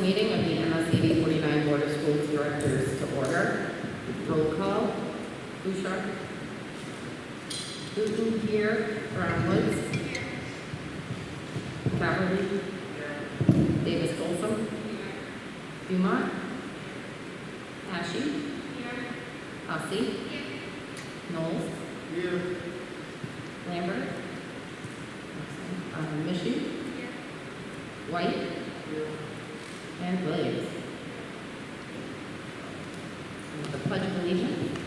meeting of the MSAD 49 Board of Schools Directors to order. Roll call. Bouchard. Booton here. Brown Woods. Caverly. Davis Folsom. Dumont. Ashe. Hussey. Knowles. Lambert. Mishu. White. And Williams. The Pledge of Allegiance.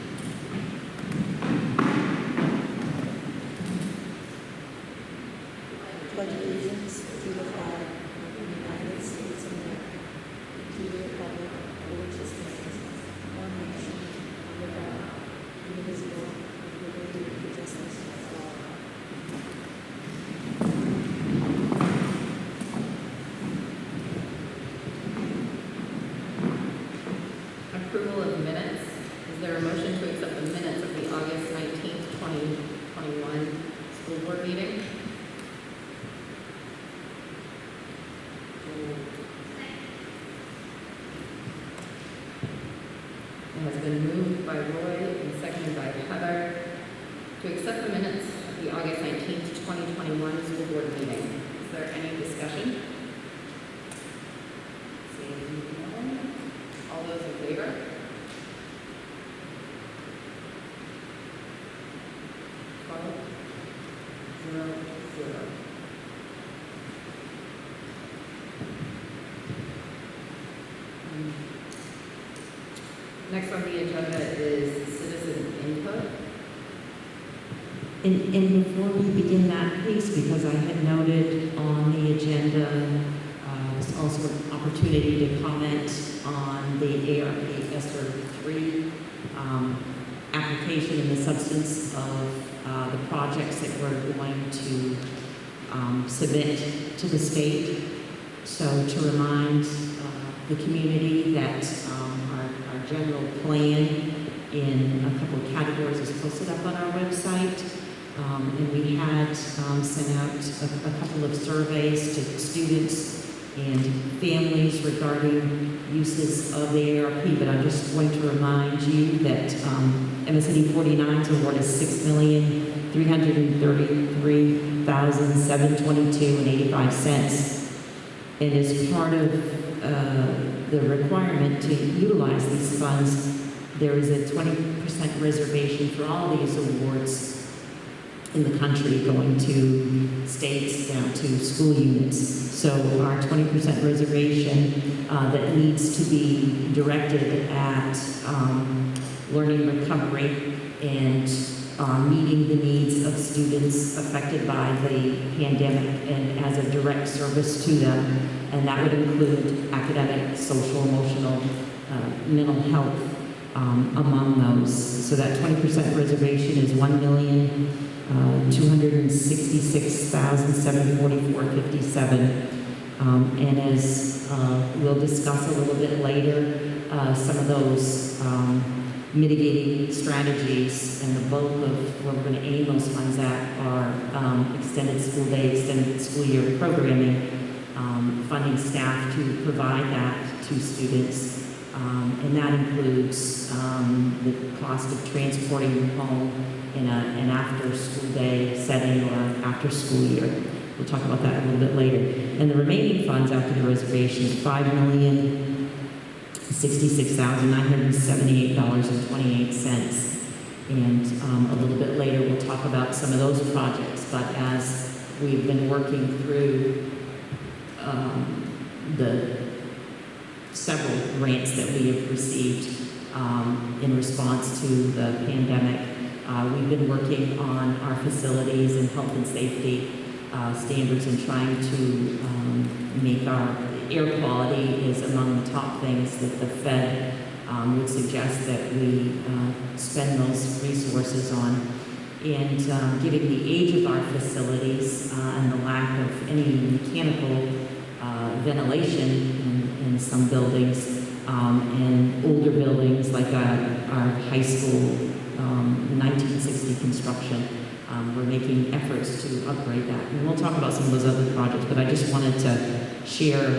Pledge allegiance to the flag of the United States of America, to the republic for which it stands, one nation, under God, indivisible, with liberty and justice for all. Approval of minutes. Is there a motion to accept the minutes of the August 19th, 2021 school board meeting? It has been moved by Roy and seconded by Heather to accept the minutes of the August 19th, 2021 school board meeting. Is there any discussion? Seeing none. All those in favor? Next on the agenda is citizen input. And before we begin that piece, because I had noted on the agenda, was also an opportunity to comment on the ARP ESSER 3 application and the substance of the projects that we're going to submit to the state. So to remind the community that our general plan in a couple of categories is posted up on our website. And we had sent out a couple of surveys to students and families regarding uses of the ARP, but I'm just going to remind you that MSAD 49's award is $6,333,722.85. And as part of the requirement to utilize these funds, there is a 20% reservation for all these awards in the country, going to states down to school units. So our 20% reservation that needs to be directed at learning recovery and meeting the needs of students affected by the pandemic and as a direct service to them. And that would include academic, social, emotional, mental health among those. So that 20% reservation is $1,266,744.57. And as we'll discuss a little bit later, some of those mitigating strategies and the bulk of where we're going to aim those funds at are extended school day, extended school year programming, funding staff to provide that to students. And that includes the cost of transporting them home in an after-school day setting or after-school year. We'll talk about that a little bit later. And the remaining funds after the reservation is $5,066,978.28. And a little bit later, we'll talk about some of those projects. But as we've been working through the several grants that we have received in response to the pandemic, we've been working on our facilities and health and safety standards and trying to make our air quality is among the top things that the Fed would suggest that we spend those resources on. And given the age of our facilities and the lack of any mechanical ventilation in some buildings and older buildings like our high school 1960 construction, we're making efforts to upgrade that. And we'll talk about some of those other projects, but I just wanted to share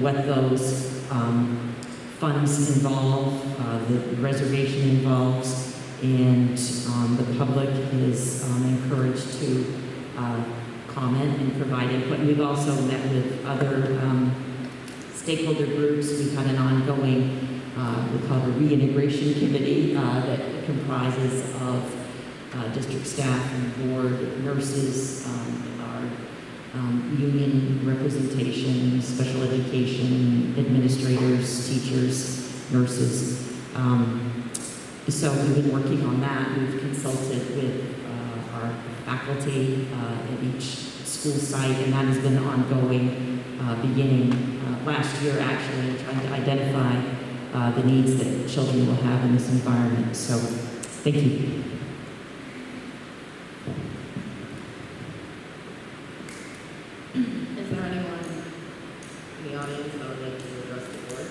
what those funds involved, the reservation involves, and the public is encouraged to comment and provide input. And we've also met with other stakeholder groups. We've had an ongoing, we call it a reintegration committee that comprises of district staff and board, nurses, our union representation, special education, administrators, teachers, nurses. So we've been working on that. We've consulted with our faculty at each school site, and that has been ongoing beginning last year, actually, trying to identify the needs that children will have in this environment. So thank you. Is there anyone in the audience that would like to address the board?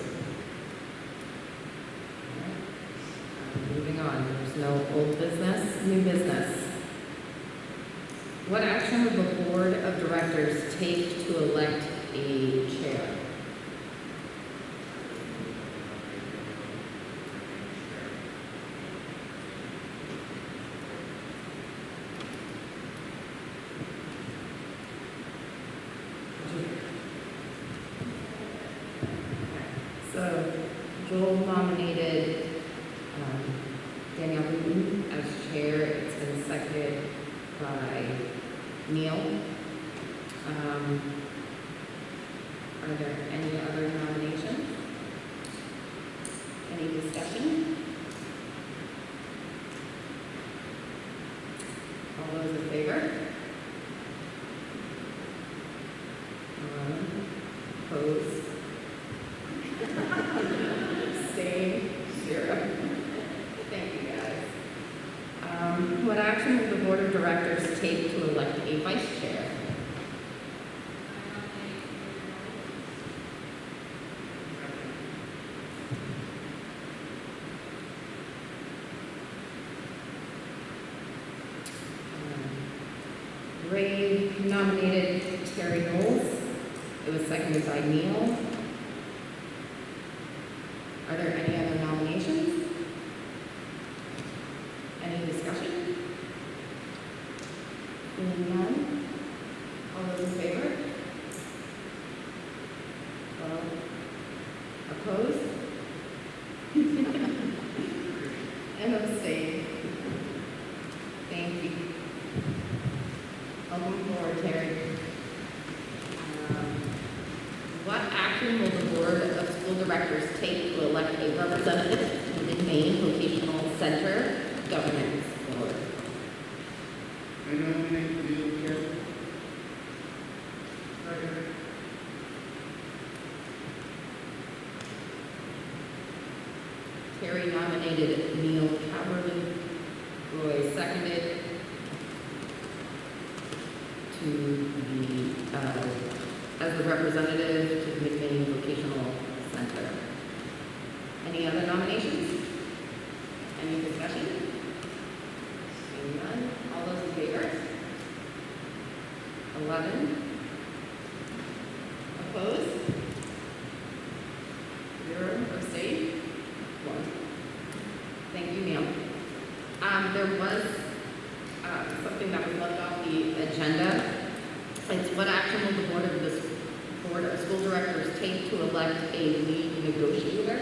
All right. Moving on, there's no old business, new business. What action would the board of directors take to elect a chair? So Joel nominated Danielle Wooten as chair. It's been seconded by Neil. Are there any other nominations? Any discussion? All those in favor? Opposed? Abstained? 0. Thank you, guys. What action will the board of directors take to elect a vice chair? Ray nominated Terry Knowles. It was seconded by Neil. Are there any other nominations? Any discussion? Seeing none? All those in favor? Well, opposed? And abstained. Thank you. Welcome forward, Terry. What action will the Board of School Directors take to elect a representative to the Maine Vocational Center Governance Board? I nominate Neil Chair. Terry nominated Neil Caberly. Roy seconded to the, as the representative to the McMaine Vocational Center. Any other nominations? Any discussion? Seeing none, all those in favor? 11. Opposed? 0. Abstained? 1. Thank you, Neil. There was something that was left off the agenda. It's what action will the Board of School Directors take to elect a lead negotiator?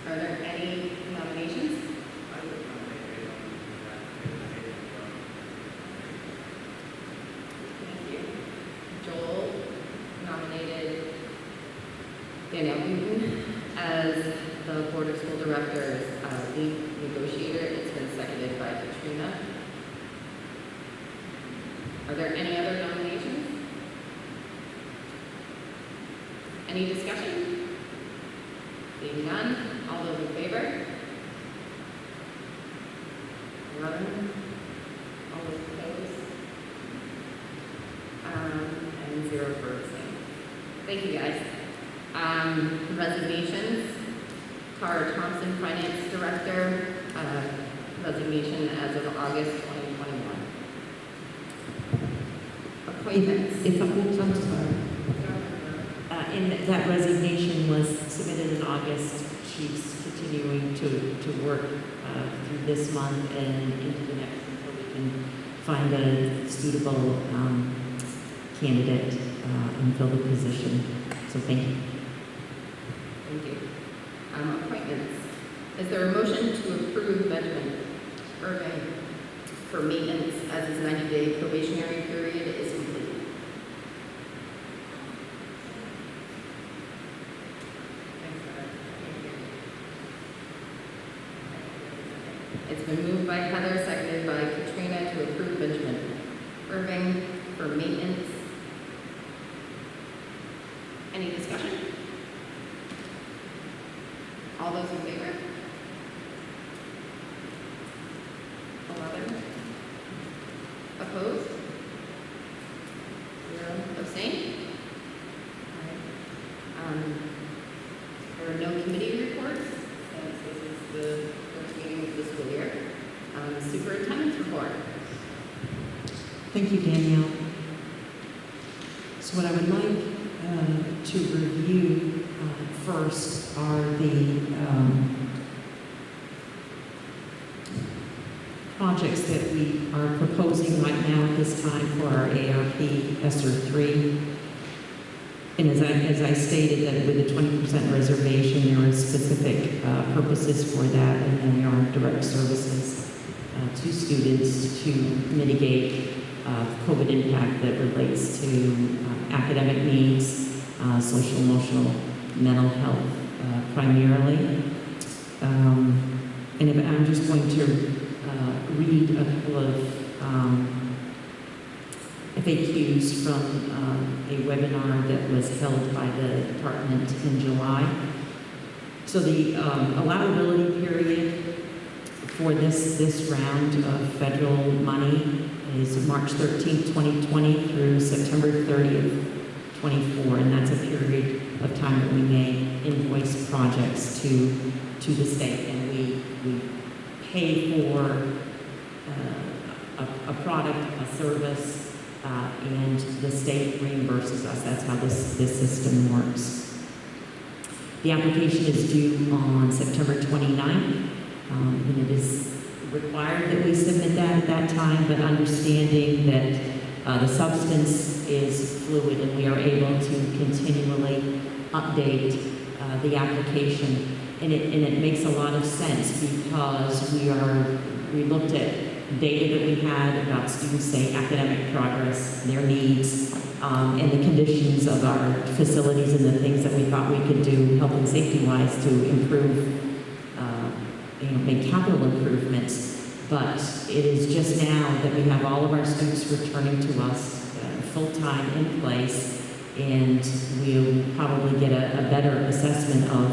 Are there any nominations? I would nominate Thank you. Joel nominated Danielle Wooten as the Board of School Directors lead negotiator. It's been seconded by Katrina. Are there any other nominations? Any discussion? Seeing none, all those in favor? 11. All those opposed? And 0 for abstaining. Thank you, guys. Resignations. Tara Thompson, Finance Director, resignation as of August 2021. Appointments. If I'm sorry. And that resignation was submitted in August. She's continuing to work through this month and into the next until we can find a suitable candidate and fill the position. So thank you. Thank you. Appointments. Is there a motion to approve Benjamin Irving for maintenance as his 90-day probationary period is complete? Thanks, Heather. It's been moved by Heather, seconded by Katrina to approve Benjamin Irving for maintenance. Any discussion? All those in favor? 11. Opposed? 0. Abstained? All right. There are no committee reports, since this is the first meeting of the school year. Superintendent's report. Thank you, Danielle. So what I would like to review first are the projects that we are proposing right now at this time for our ARP ESSER 3. And as I stated, that with the 20% reservation, there are specific purposes for that, and then there are direct services to students to mitigate COVID impact that relates to academic needs, social, emotional, mental health primarily. And if I'm just going to read a couple of FAQs from a webinar that was held by the department in July. So the allowability period for this round of federal money is March 13th, 2020 through September 30th, 24, and that's a period of time that we may invoice projects to the state, and we pay for a product, a service, and the state reimburses us. That's how this system works. The application is due on September 29th, and it is required that we submit that at that time, but understanding that the substance is fluid and we are able to continually update the application. And it makes a lot of sense because we looked at data that we had about students' say academic progress, their needs, and the conditions of our facilities and the things that we thought we could do health and safety-wise to improve, make capital improvements. But it is just now that we have all of our students returning to us full-time in place, and we'll probably get a better assessment of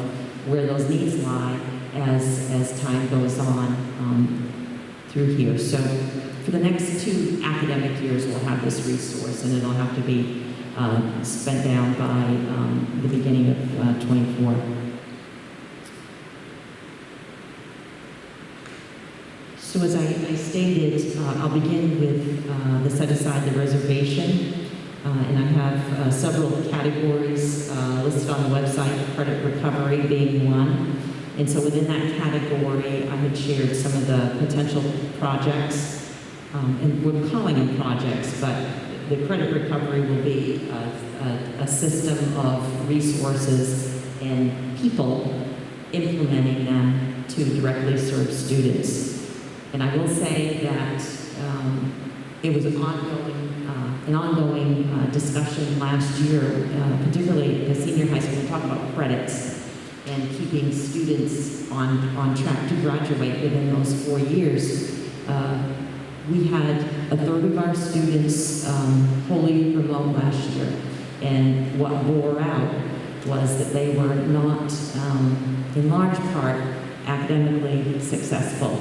where those needs lie as time goes on through here. So for the next 2 academic years, we'll have this resource, and it'll have to be spent down by the beginning of 24. So as I stated, I'll begin with the set aside the reservation. And I have several categories listed on the website, credit recovery being one. And so within that category, I had shared some of the potential projects, and we're calling them projects, but the credit recovery will be a system of resources and people implementing them to directly serve students. And I will say that it was an ongoing discussion last year, particularly the senior high school. We talk about credits and keeping students on track to graduate within those 4 years. We had a third of our students wholly remote last year, and what bore out was that they were not, in large part, academically successful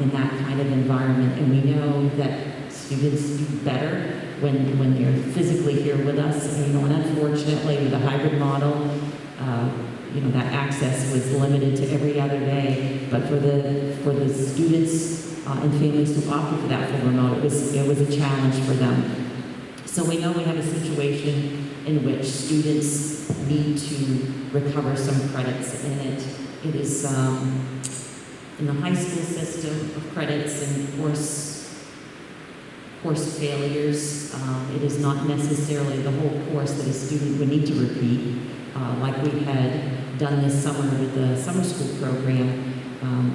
in that kind of environment. And we know that students do better when they're physically here with us. And unfortunately, with a hybrid model, that access was limited to every other day. But for the students and families who opted for that full remote, it was a challenge for them. So we know we have a situation in which students need to recover some credits in it. It is in the high school system of credits and course failures. It is not necessarily the whole course that a student would need to repeat, like we had done this summer with the summer school program.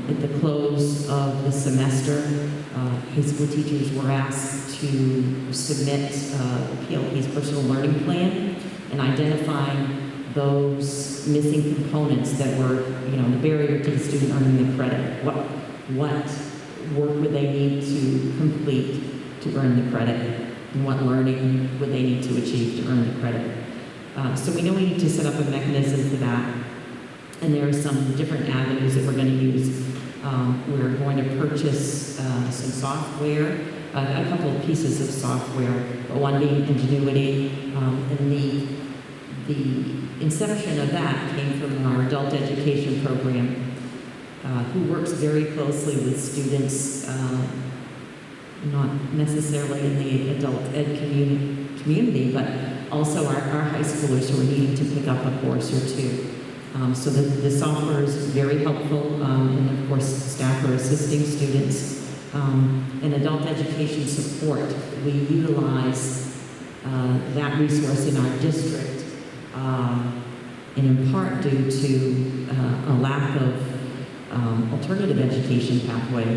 At the close of the semester, high school teachers were asked to submit PLP's personal learning plan and identifying those missing components that were, the barrier to the student earning the credit. What work would they need to complete to earn the credit? And what learning would they need to achieve to earn the credit? So we know we need to set up a mechanism for that. And there are some different avenues that we're going to use. We're going to purchase some software, a couple of pieces of software, one being Ingenuity, and the inception of that came from our adult education program, who works very closely with students, not necessarily in the adult ed community, but also our high schoolers who are needing to pick up a course or two. So the software is very helpful, and of course staff are assisting students. In adult education support, we utilize that resource in our district, and in part due to a lack of alternative education pathway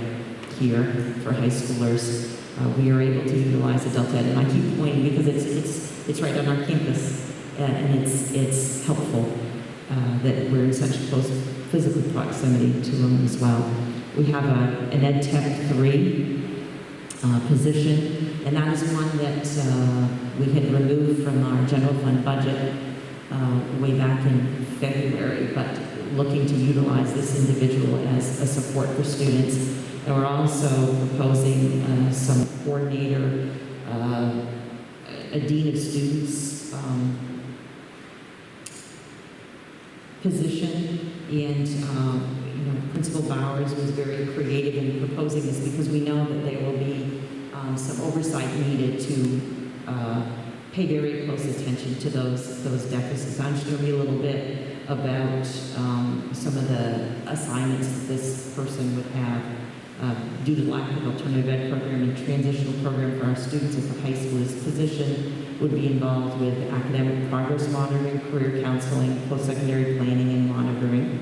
here for high schoolers. We are able to utilize adult ed, and I keep pointing because it's right on our campus, and it's helpful. That we're in such close physical proximity to them as well. We have an Ed Tech 3 position, and that is one that we had removed from our general fund budget way back in February, but looking to utilize this individual as a support for students. And we're also proposing some coordinator, a dean of students, position, and Principal Bowers was very creative in proposing this because we know that there will be some oversight needed to pay very close attention to those deficits. I'm just going to read a little bit about some of the assignments that this person would have due to lack of alternative ed program and transitional program for our students at the high school. This position would be involved with academic progress monitoring, career counseling, post-secondary planning, and monitoring.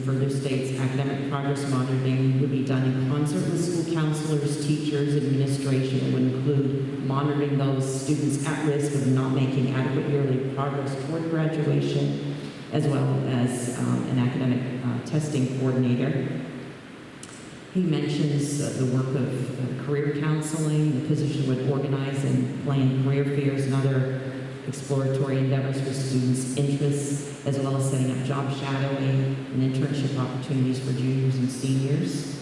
Further states, academic progress monitoring would be done in concert with school counselors, teachers, administration. It would include monitoring those students at risk of not making adequate yearly progress toward graduation, as well as an academic testing coordinator. He mentions the work of career counseling. The position would organize and plan career fairs and other exploratory endeavors for students' interests, as well as setting up job shadowing and internship opportunities for juniors and seniors.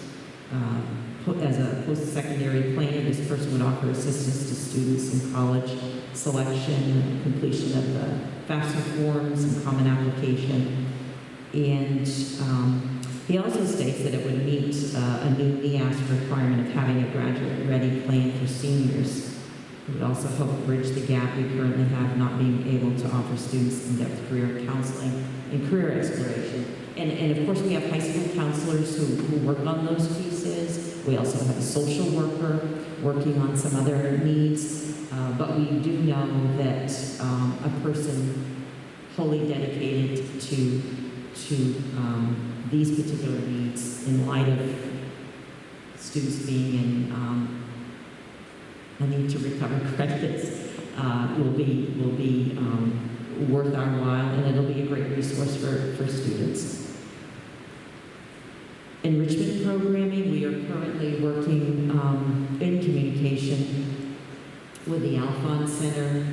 As a post-secondary planner, this person would offer assistance to students in college selection, completion of the FAFSA forms, and common application. And he also states that it would meet a new NEASC requirement of having a graduate-ready plan for seniors. It would also help bridge the gap we currently have not being able to offer students in-depth career counseling and career exploration. And of course, we have high school counselors who work on those pieces. We also have a social worker working on some other needs. But we do know that a person wholly dedicated to these particular needs in light of students being in a need to recover credits will be worth our while, and it'll be a great resource for students. Enrichment programming, we are currently working in communication with the Alphon Center.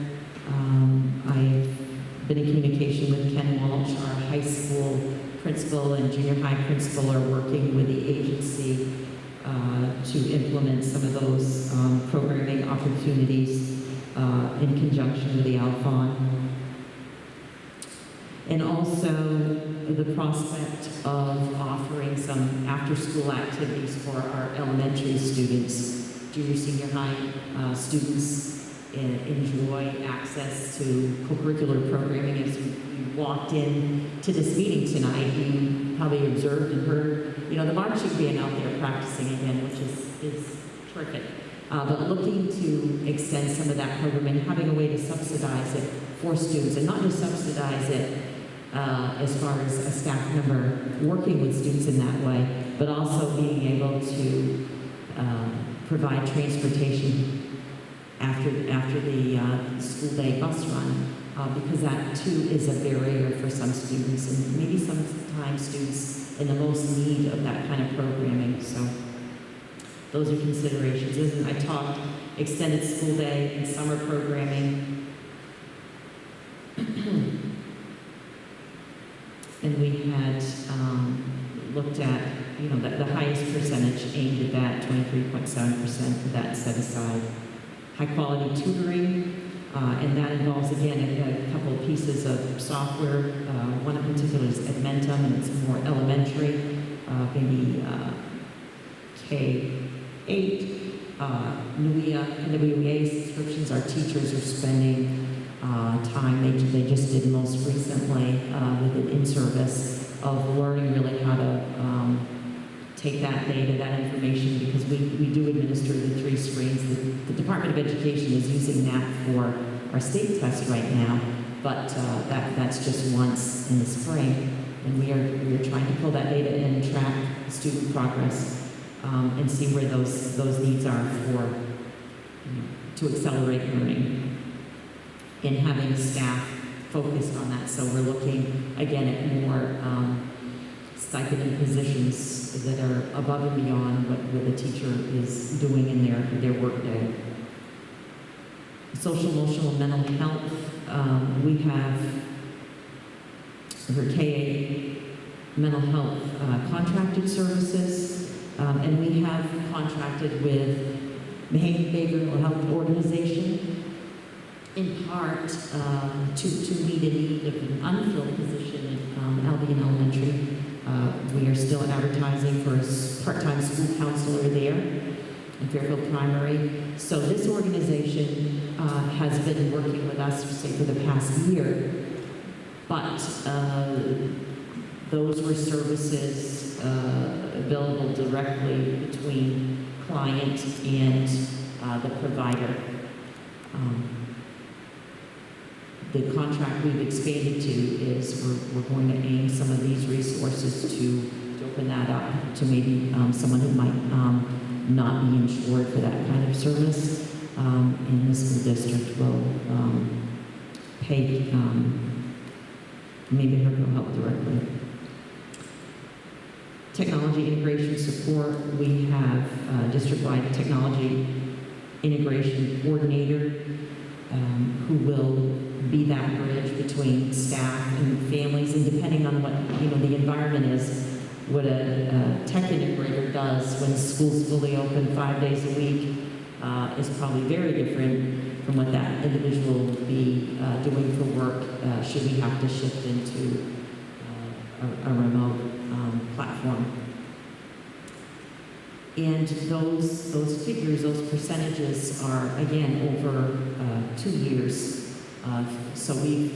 I've been in communication with Ken Walsh, our high school principal and junior high principal are working with the agency to implement some of those programming opportunities in conjunction with the Alphon. And also the prospect of offering some after-school activities for our elementary students, junior, senior high students, enjoy access to co-curricular programming. As you walked in to this meeting tonight, you probably observed and heard, the marching band out there practicing again, which is terrific. But looking to extend some of that programming, having a way to subsidize it for students, and not just subsidize it as far as a staff member working with students in that way, but also being able to provide transportation after the school day bus run, because that too is a barrier for some students, and maybe sometimes students in the most need of that kind of programming. So those are considerations. And I talked extended school day and summer programming. And we had looked at, the highest percentage aimed at that, 23.7% of that set aside. High quality tutoring, and that involves, again, a couple of pieces of software. One in particular is Edmentum, and it's more elementary, maybe K-8. NWEA subscriptions, our teachers are spending time, they just did most recently with an in-service of learning really how to take that data, that information, because we do administer the 3 screens. The Department of Education is using that for our state test right now, but that's just once in the spring, and we are trying to pull that data in and track student progress and see where those needs are for to accelerate learning, and having staff focused on that. So we're looking again at more stipended positions that are above and beyond what the teacher is doing in their work day. Social, emotional, and mental health. We have for K-8 mental health contracted services, and we have contracted with Behavioral Health Organization in part to meet a need of an unfilled position at Albion Elementary. We are still advertising for a part-time school counselor there in Fairfield Primary. So this organization has been working with us, say, for the past year, but those were services available directly between client and the provider. The contract we've expanded to is we're going to aim some of these resources to open that up to maybe someone who might not be insured for that kind of service, and the school district will pay maybe her will help directly. Technology integration support, we have a district-wide technology integration coordinator who will be that bridge between staff and families, and depending on what the environment is, what a tech integrator does when school's fully open 5 days a week is probably very different from what that individual will be doing for work should we have to shift into a remote platform. And those figures, those percentages are, again, over 2 years. So we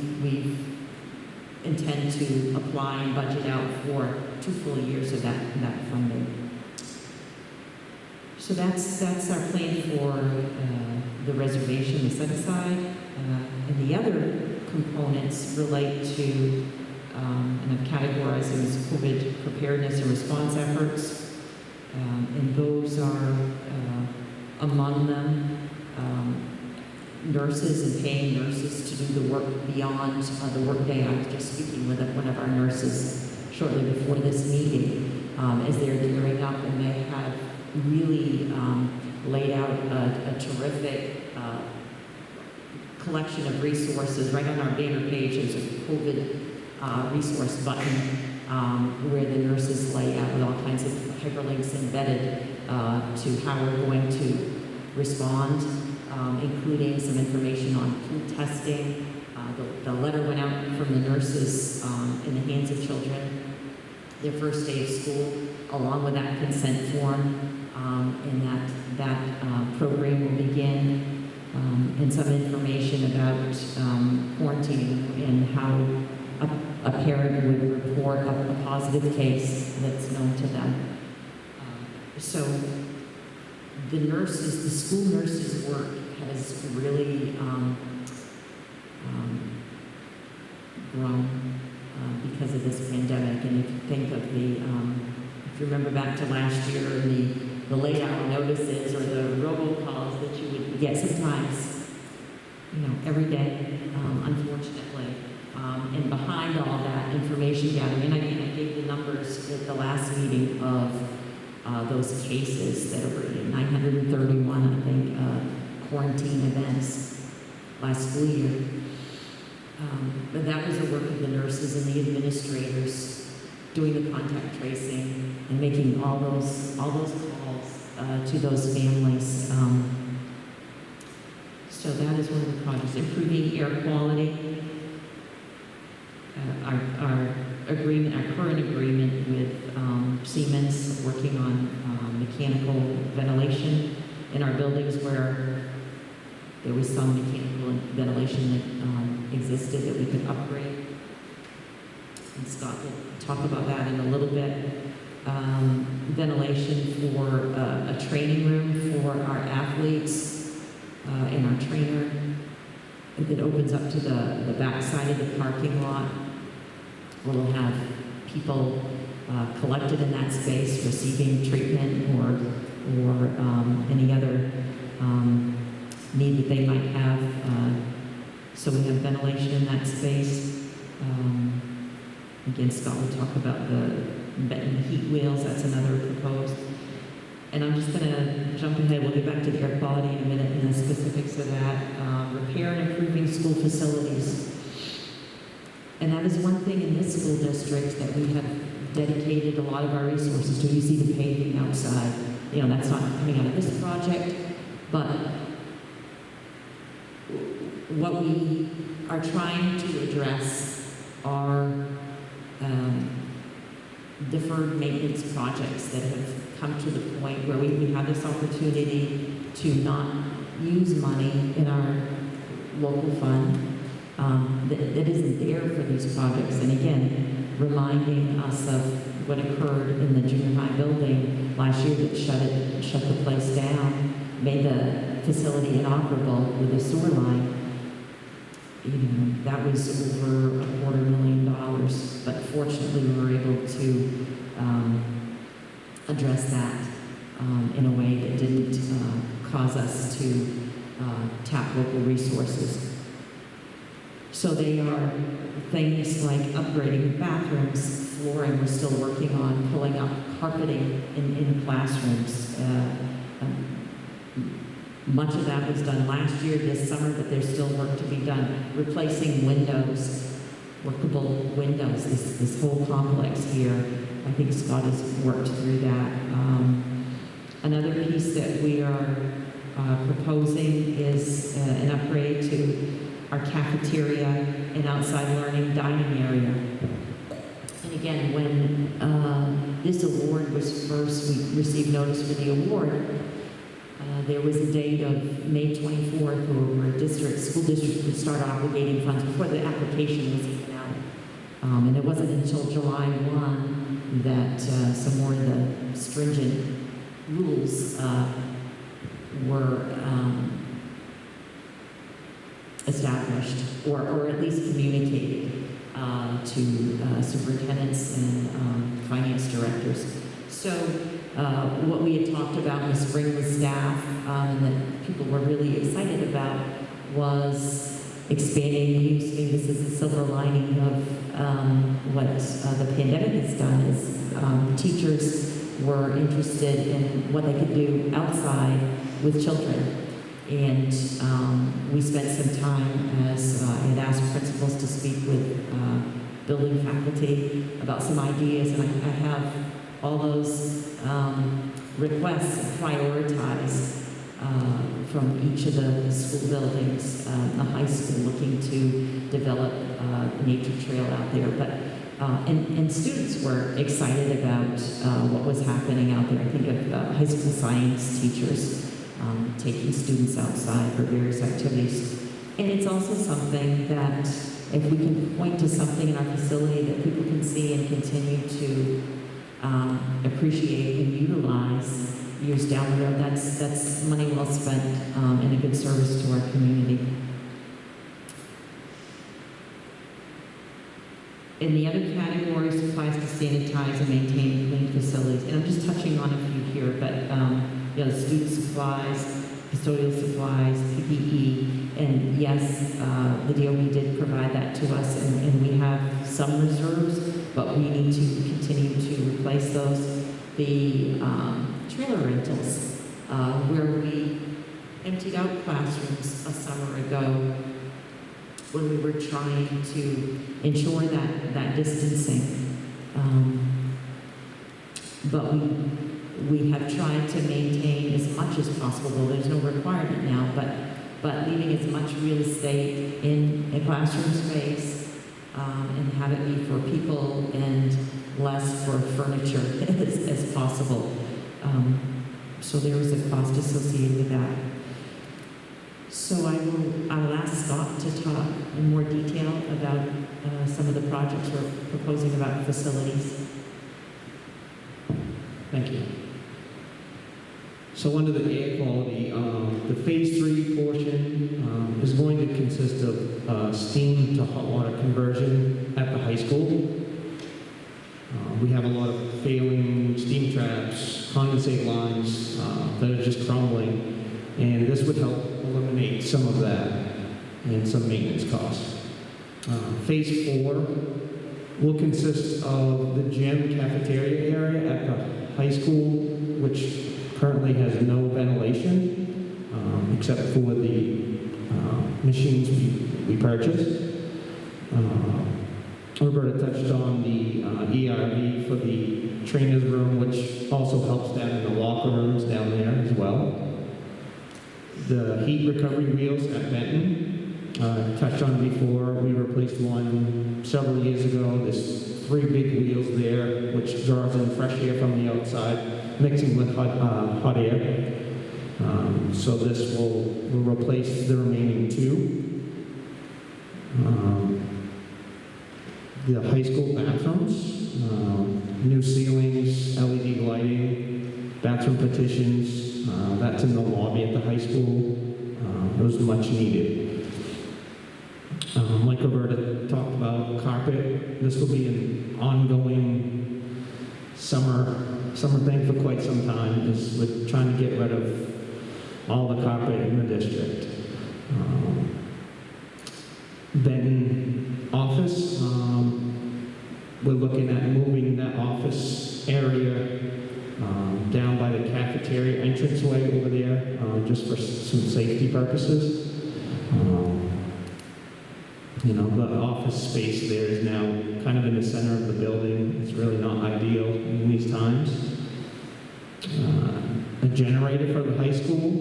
intend to apply and budget out for 2 full years of that funding. So that's our plan for the reservation, the set aside. And the other components relate to, and I've categorized them as COVID preparedness and response efforts. And those are among them nurses and paying nurses to do the work beyond the workday. I was just speaking with one of our nurses shortly before this meeting as they're gearing up, and they have really laid out a terrific collection of resources. Right on our banner page, there's a COVID resource button where the nurses lay out with all kinds of hyperlinks embedded to how we're going to respond, including some information on flu testing. The letter went out from the nurses in the hands of children, their first day of school, along with that consent form, and that program will begin and some information about quarantining and how a parent would report a positive case that's known to them. So the nurses, the school nurses' work has really grown because of this pandemic. And if you think of if you remember back to last year, the late hour notices or the robocalls that you would get sometimes, every day, unfortunately. And behind all that information gathering, and I gave the numbers at the last meeting of those cases that were 931, I think, quarantine events last school year. But that was the work of the nurses and the administrators doing the contact tracing and making all those calls to those families. So that is one of the projects. Improving air quality. Our current agreement with Siemens, working on mechanical ventilation in our buildings where there was some mechanical ventilation that existed that we could upgrade. And Scott will talk about that in a little bit. Ventilation for a training room for our athletes and our trainer that opens up to the back side of the parking lot. We'll have people collected in that space receiving treatment or any other need that they might have. So we have ventilation in that space. Again, Scott will talk about the heat wheels. That's another proposed. And I'm just going to jump ahead. We'll get back to the air quality in a minute and the specifics of that. Repair and improving school facilities. And that is one thing in this school district that we have dedicated a lot of our resources to. You see the paving outside. That's not coming out of this project, but what we are trying to address are deferred maintenance projects that have come to the point where we have this opportunity to not use money in our local fund that isn't there for these projects. And again, reminding us of what occurred in the junior high building last year that shut the place down, made the facility inoperable with a sewer line. That was over $250,000, but fortunately we were able to address that in a way that didn't cause us to tap local resources. So they are things like upgrading bathrooms, flooring. We're still working on pulling up carpeting in classrooms. Much of that was done last year, this summer, but there's still work to be done. Replacing windows, workable windows, this whole complex here. I think Scott has worked through that. Another piece that we are proposing is an upgrade to our cafeteria and outside learning dining area. And again, when this award was first, we received notice for the award. There was a date of May 24th where school districts would start obligating funds before the application was even out. And it wasn't until July 1 that some more of the stringent rules were established or at least communicated to superintendents and finance directors. So what we had talked about in the spring with staff and that people were really excited about was expanding use. Maybe this is a silver lining of what the pandemic has done is teachers were interested in what they could do outside with children. And we spent some time as I had asked principals to speak with building faculty about some ideas, and I have all those requests prioritized from each of the school buildings. The high school looking to develop a nature trail out there, but and students were excited about what was happening out there. I think of high school science teachers taking students outside for various activities. And it's also something that if we can point to something in our facility that people can see and continue to appreciate and utilize years down the road, that's money well spent and a good service to our community. In the other category, supplies to sanitize and maintain clean facilities. And I'm just touching on a few here, but student supplies, custodial supplies, PPE, and yes, the DOE did provide that to us, and we have some reserves, but we need to continue to replace those. The trailer rentals, where we emptied out classrooms a summer ago when we were trying to ensure that distancing. But we have tried to maintain as much as possible, though there's no requirement now, but leaving as much real estate in a classroom space and have it be for people and less for furniture as possible. So there is a cost associated with that. So I'll ask Scott to talk in more detail about some of the projects we're proposing about facilities. Thank you. So under the air quality, the phase 3 portion is going to consist of steam to hot water conversion at the high school. We have a lot of failing steam traps, condensate lines that are just crumbling, and this would help eliminate some of that and some maintenance costs. Phase 4 will consist of the gym cafeteria area at the high school, which currently has no ventilation except for the machines we purchased. Roberta touched on the ERV for the trainer's room, which also helps down in the locker rooms down there as well. The heat recovery wheels at Benton, touched on before. We replaced one several years ago. There's 3 big wheels there, which draws in fresh air from the outside, mixing with hot air. So this will replace the remaining 2. The high school bathrooms, new ceilings, LED lighting, bathroom petitions, that's in the lobby at the high school. It was much needed. Like Roberta talked about, carpet, this will be an ongoing summer thing for quite some time, is we're trying to get rid of all the carpet in the district. Benton office, we're looking at moving that office area down by the cafeteria entranceway over there, just for some safety purposes. The office space there is now kind of in the center of the building. It's really not ideal in these times. A generator for the high school,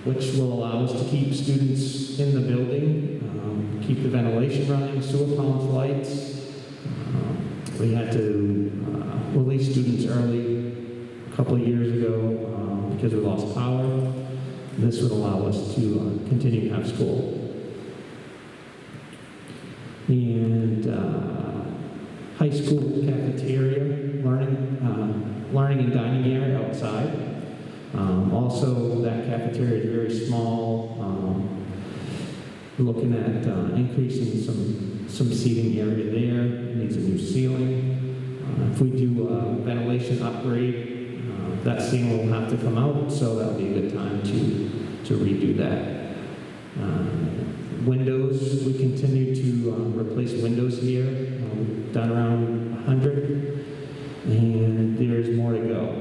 which will allow us to keep students in the building, keep the ventilation running, sewer pumps, lights. We had to release students early a couple of years ago because we lost power. This would allow us to continue to have school. And high school cafeteria, learning and dining area outside. Also, that cafeteria is very small. Looking at increasing some seating area there. It needs a new ceiling. If we do a ventilation upgrade, that ceiling will have to come out, so that'll be a good time to redo that. Windows, we continue to replace windows here. We've done around 100, and there's more to go.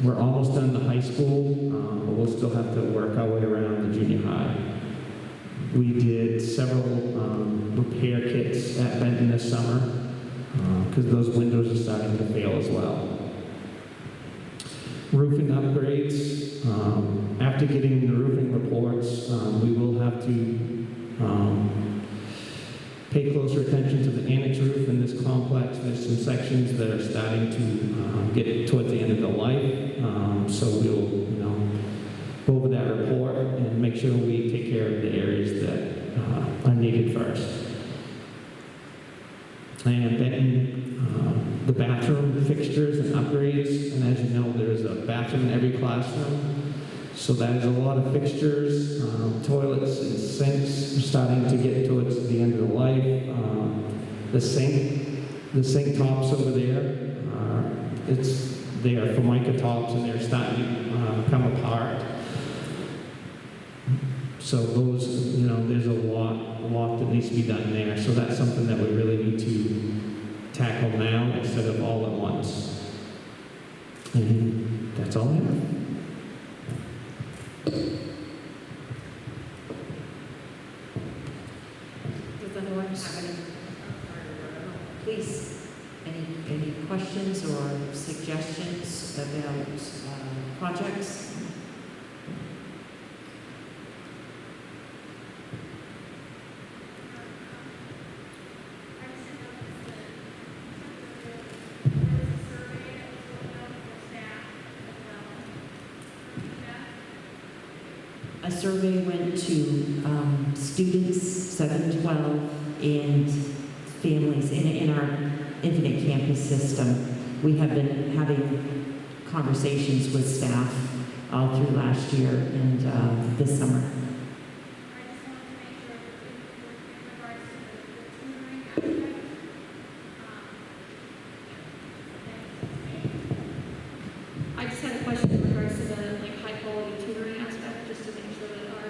We're almost done the high school, but we'll still have to work our way around the junior high. We did several repair kits at Benton this summer, because those windows are starting to fail as well. Roofing upgrades, after getting the roofing reports, we will have to pay closer attention to the annex roof in this complex. There's some sections that are starting to get towards the end of the life, so we'll sure we take care of the areas that are needed first. And then the bathroom fixtures and upgrades, and as you know, there's a bathroom in every classroom. So that is a lot of fixtures, toilets and sinks are starting to get towards the end of the life. The sink tops over there, they are Formica tops and they're starting to come apart. So those, there's a lot that needs to be done there. So that's something that we really need to tackle now instead of all at once. And that's all I have. Does anyone have any? Please, any questions or suggestions about projects? A survey went to students 7 to 12 and families in our Infinite Campus system. We have been having conversations with staff all through last year and this summer. I just had a question in regards to the high quality tutoring aspect, just to make sure that our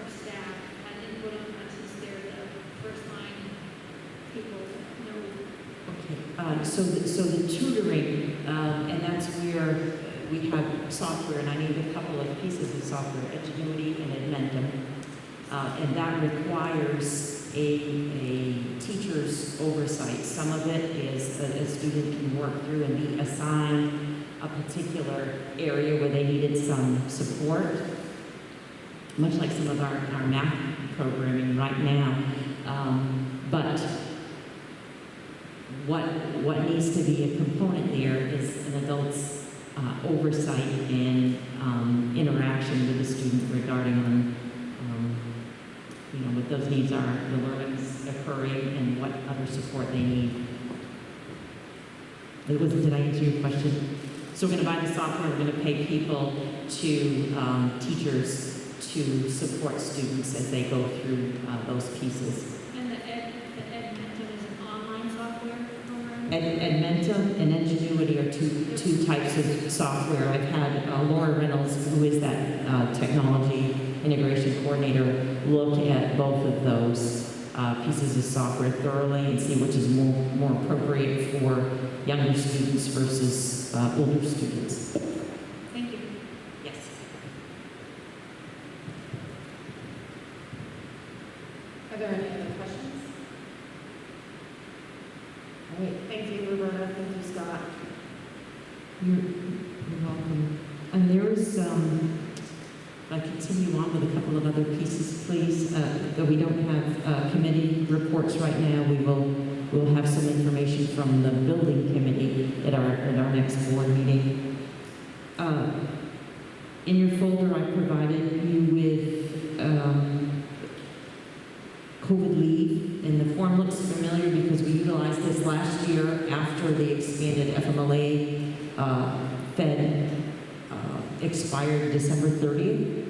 staff had input on that since they're the first line people know. Okay, so the tutoring, and that's where we have software, and I need a couple of pieces of software, Edgenuity and Edmentum, and that requires a teacher's oversight. Some of it is a student can work through and be assigned a particular area where they needed some support, much like some of our math programming right now. But what needs to be a component there is an adult's oversight and interaction with the student regarding what those needs are, the learnings occurring, and what other support they need. Did I answer your question? So we're going to buy the software, we're going to pay people teachers to support students as they go through those pieces. And the Edmentum is an online software program? Edmentum and Ingenuity are two types of software. I've had Laura Reynolds, who is that technology integration coordinator, look at both of those pieces of software thoroughly and see which is more appropriate for younger students versus older students. Thank you. Yes. Are there any other questions? All right, thank you, Roberta, thank you, Scott. You're welcome. And there is, I continue on with a couple of other pieces, please. Though we don't have committee reports right now, we'll have some information from the building committee at our next board meeting. In your folder, I provided you with COVID leave, and the form looks familiar because we utilized this last year after the expanded FMLA Fed expired December 30th.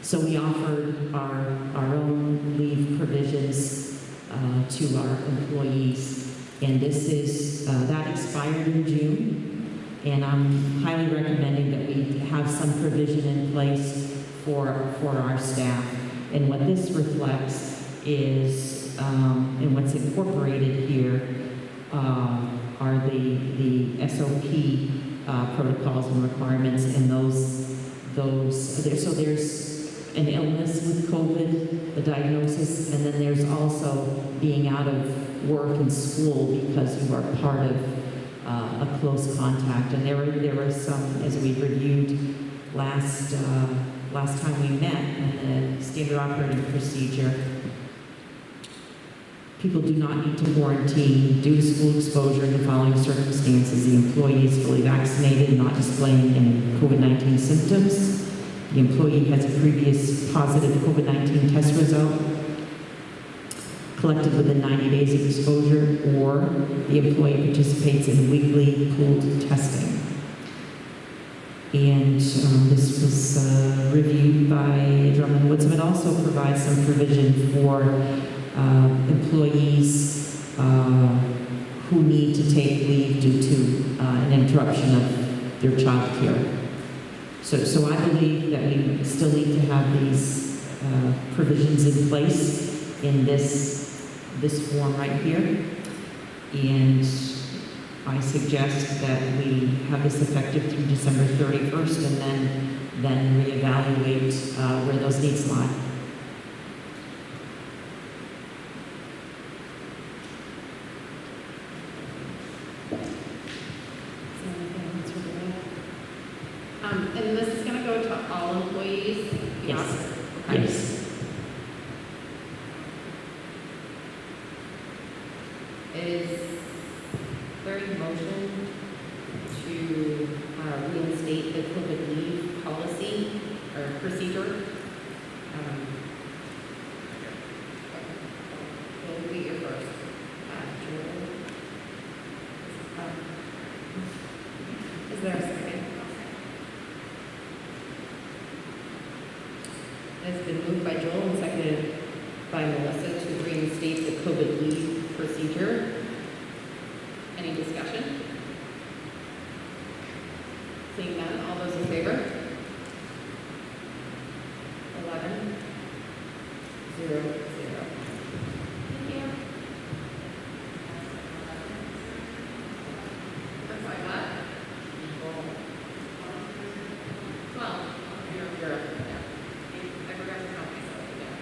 So we offered our own leave provisions to our employees. And this is, that expired in June. And I'm highly recommending that we have some provision in place for our staff. And what this reflects is, and what's incorporated here are the SOP protocols and requirements, and so there's an illness with COVID, the diagnosis, and then there's also being out of work and school because you are part of a close contact. And there were some, as we reviewed last time we met in the standard operating procedure, people do not need to quarantine due to school exposure in the following circumstances: the employee is fully vaccinated, not displaying any COVID-19 symptoms, the employee has a previous positive COVID-19 test result collected within 90 days of exposure, or the employee participates in weekly pooled testing. And this was reviewed by Drummond Woodsum. It also provides some provision for employees who need to take leave due to an interruption of their child care. So I believe that we still need to have these provisions in place in this form right here. And I suggest that we have this effective through December 31st and then reevaluate where those needs lie. And this is going to go to all employees? Yes. Okay. Yes. Is there a motion to reinstate the COVID leave policy or procedure? We'll be your first. Joel. Is there a second? It's been moved by Joel and seconded by Melissa to reinstate the COVID leave procedure. Any discussion? Seeing none, all those in favor? 11, 0, 0. Thank you. I'm sorry, what? 12. You're up. I forgot to count myself again.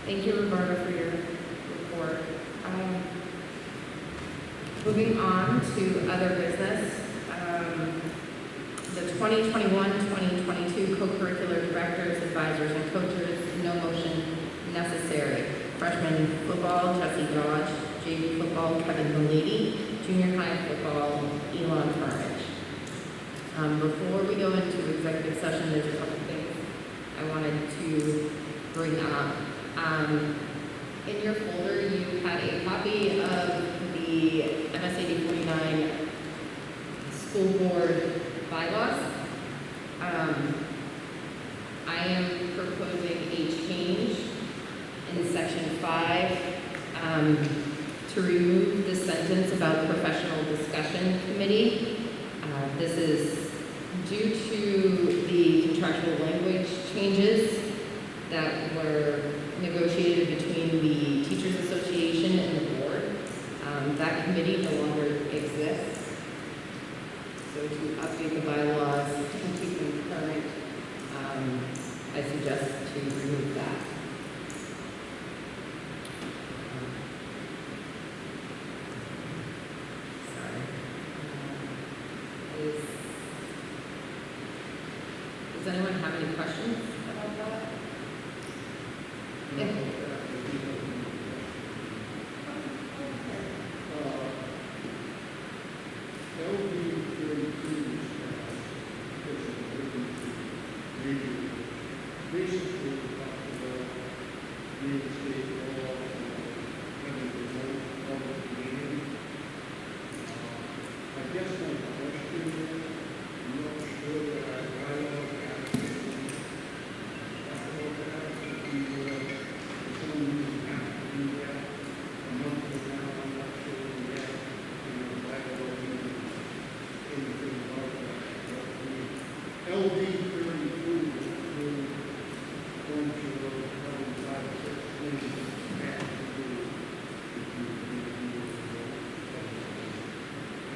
Thank you, Roberta, for your report. Moving on to other business, the 2021-2022 co-curricular directors, advisors, and coaches, no motion necessary. Freshman football, Jesse Dodge. JV football, Kevin Malady. Junior high football, Elon Carnage. Before we go into executive session, there's a couple things I wanted to bring up. In your folder, you had a copy of the MSAD 49 school board bylaws. I am proposing a change in section 5 to remove the sentence about professional discussion committee. This is due to the contractual language changes that were negotiated between the Teachers Association and the board. That committee no longer exists. So to update the bylaws and keep them current, I suggest to remove that. Sorry. Does anyone have any questions about that? Yeah. Basically, talked about reinstate all having remote public meeting. I guess my question is, I'm not sure that our bylaws actually talk about that. If we for some reason have to do that a month from now, I'm not sure we have, bylaws anything about that. But the LD 32 is approved going to those 5 or 6 things have to do with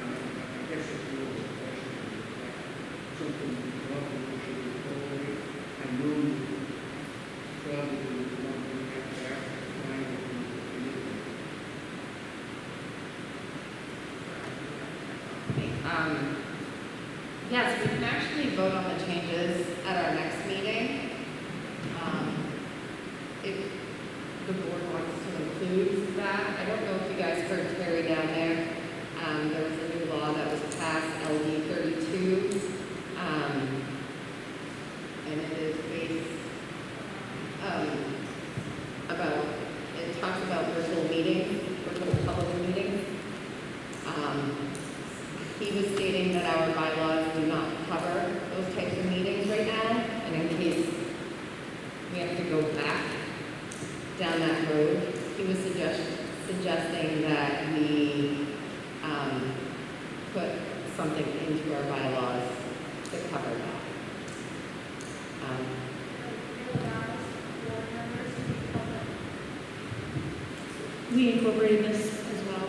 I guess it's a little question, something we probably should be following. I know you probably would want to have to ask the final Yes, we can actually vote on the changes at our next meeting. If the board wants to include that. I don't know if you guys heard Terry down there. that we put something into our bylaws to cover that. We incorporated this as well,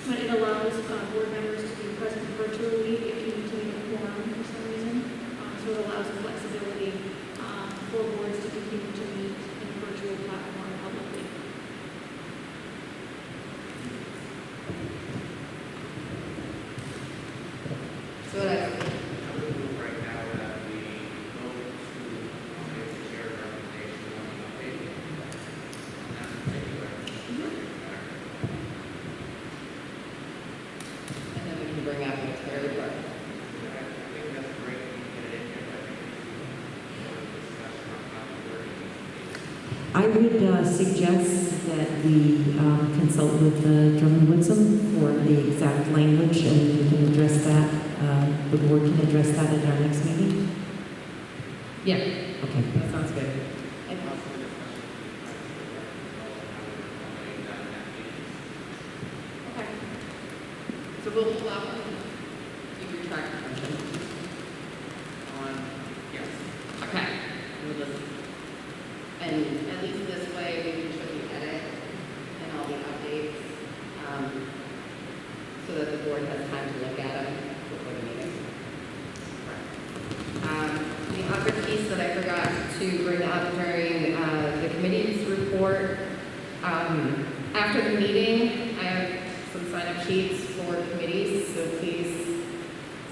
but it allows board members to be present virtually if you need to meet a quorum for some reason. So it allows flexibility for boards to continue to meet in a virtual platform publicly. So that's, I would move right now that we go to the chair recommendation on the update. On that particular subject matter. and then we can bring up the Terry part. I think that's great, we can get it in here, but I think it's a discussion on how to word it. I would suggest that we consult with Drummond Woodsum for the exact language, and we can address that, the board can address that at our next meeting. Yeah, Okay. that sounds good. And also the discussion between the private sector and how we're accommodate that in that meeting. Okay. So we'll pull out, you retract the motion. Yes. Okay. We'll just- And at least this way, we can show the edit and all the updates, so that the board has time to look at them before the meeting. The other piece that I forgot to bring up during the committee's report, after the meeting, I have some sign-up sheets for committees, so please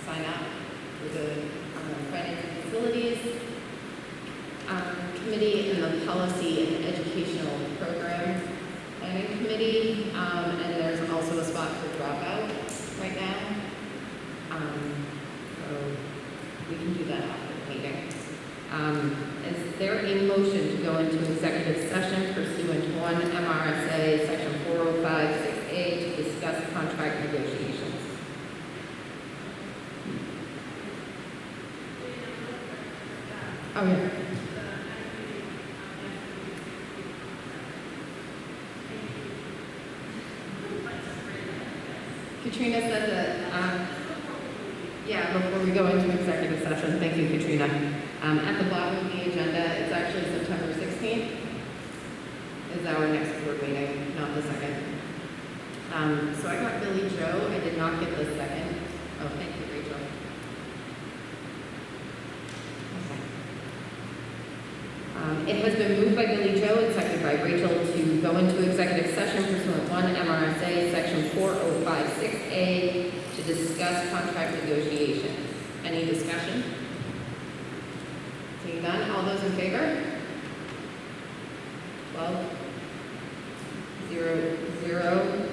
sign up for the finance and facilities committee and the policy and educational program planning committee, and there's also a spot for dropout right now. So we can do that after the meeting. Is there a motion to go into executive session pursuant to 1 MRSA section 4056A to discuss contract negotiations? Oh, yeah. Katrina said that, yeah, before we go into executive session, thank you, Katrina. At the bottom of the agenda, it's actually September 16th is our next board meeting, not the 2nd. So I got Billy Joe, I did not get the 2nd. Oh, thank you, Rachel. Okay. It has been moved by Billy Joe and seconded by Rachel to go into executive session pursuant 1 MRSA section 4056A to discuss contract negotiations. Any discussion? Seeing none, all those in favor? 12, 0, 0.